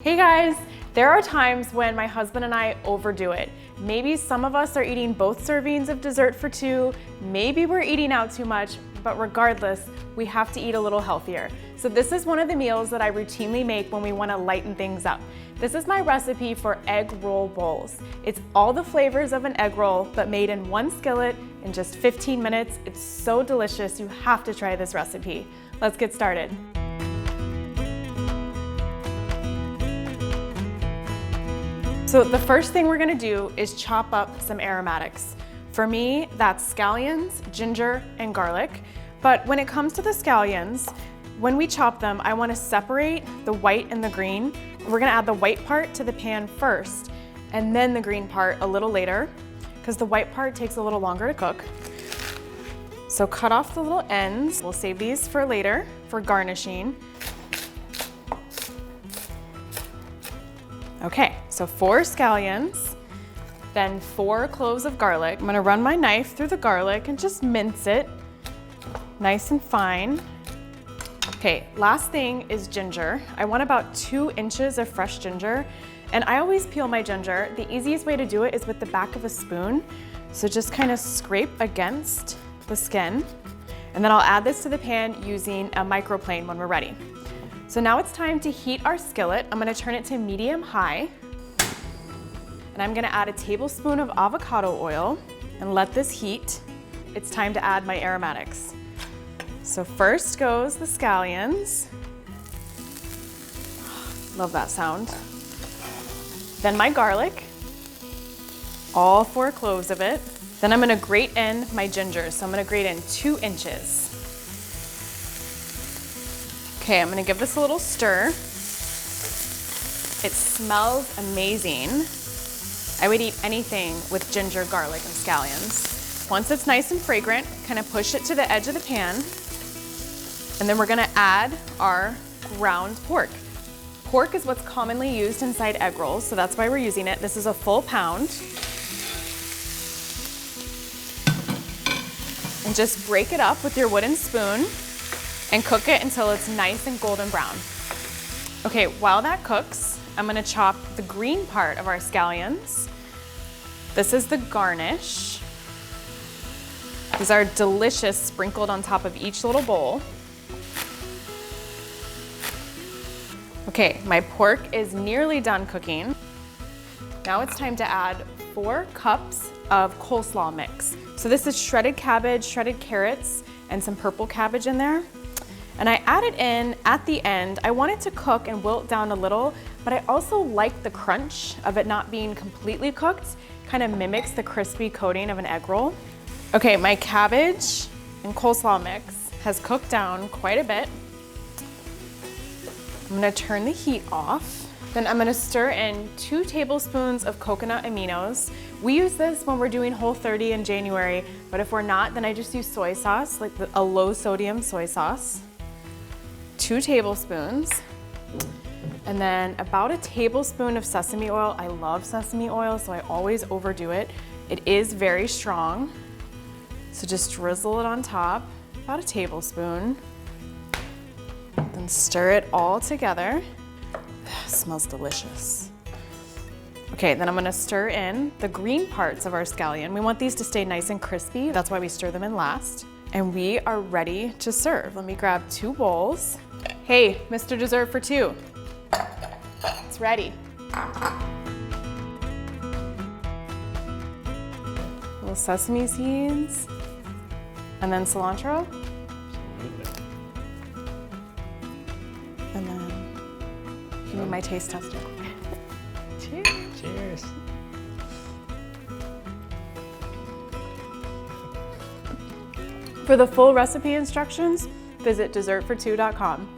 Hey guys, there are times when my husband and I overdo it. Maybe some of us are eating both servings of dessert for two, maybe we're eating out too much, but regardless, we have to eat a little healthier. So this is one of the meals that I routinely make when we want to lighten things up. This is my recipe for egg roll bowls. It's all the flavors of an egg roll, but made in one skillet in just 15 minutes. It's so delicious, you have to try this recipe. Let's get started. So the first thing we're gonna do is chop up some aromatics. For me, that's scallions, ginger, and garlic. But when it comes to the scallions, when we chop them, I wanna separate the white and the green. We're gonna add the white part to the pan first, and then the green part a little later, because the white part takes a little longer to cook. So cut off the little ends. We'll save these for later, for garnishing. Okay, so 4 scallions, then 4 cloves of garlic. I'm gonna run my knife through the garlic and just mince it nice and fine. Okay, last thing is ginger. I want about 2 inches of fresh ginger, and I always peel my ginger. The easiest way to do it is with the back of a spoon. So just kind of scrape against the skin, and then I'll add this to the pan using a microplane when we're ready. So now it's time to heat our skillet. I'm gonna turn it to medium-high, and I'm gonna add a tablespoon of avocado oil and let this heat. It's time to add my aromatics. So first goes the scallions. Love that sound. Then my garlic, all 4 cloves of it. Then I'm gonna grate in my ginger. So I'm gonna grate in 2 inches. Okay, I'm gonna give this a little stir. It smells amazing. I would eat anything with ginger, garlic, and scallions. Once it's nice and fragrant, kind of push it to the edge of the pan. And then we're gonna add our ground pork. Pork is what's commonly used inside egg rolls, so that's why we're using it. This is a full pound. And just break it up with your wooden spoon and cook it until it's nice and golden brown. Okay, while that cooks, I'm gonna chop the green part of our scallions. This is the garnish. These are delicious, sprinkled on top of each little bowl. Okay, my pork is nearly done cooking. Now it's time to add 4 cups of coleslaw mix. So this is shredded cabbage, shredded carrots, and some purple cabbage in there. And I add it in at the end. I want it to cook and wilt down a little, but I also like the crunch of it not being completely cooked. Kind of mimics the crispy coating of an egg roll. Okay, my cabbage and coleslaw mix has cooked down quite a bit. I'm gonna turn the heat off. Then I'm gonna stir in 2 tablespoons of coconut aminos. We use this when we're doing Whole30 in January, but if we're not, then I just use soy sauce, like a low sodium soy sauce. 2 tablespoons, and then about a tablespoon of sesame oil. I love sesame oil, so I always overdo it. It is very strong, so just drizzle it on top, about a tablespoon. Then stir it all together. It smells delicious. Okay, then I'm gonna stir in the green parts of our scallion. We want these to stay nice and crispy. That's why we stir them in last. And we are ready to serve. Let me grab 2 bowls. Hey, Mr. Dessert for 2. It's ready. Little sesame seeds, and then cilantro. And then, give me my taste tester. Cheers. Cheers. For the full recipe instructions, visit dessertfor2.com.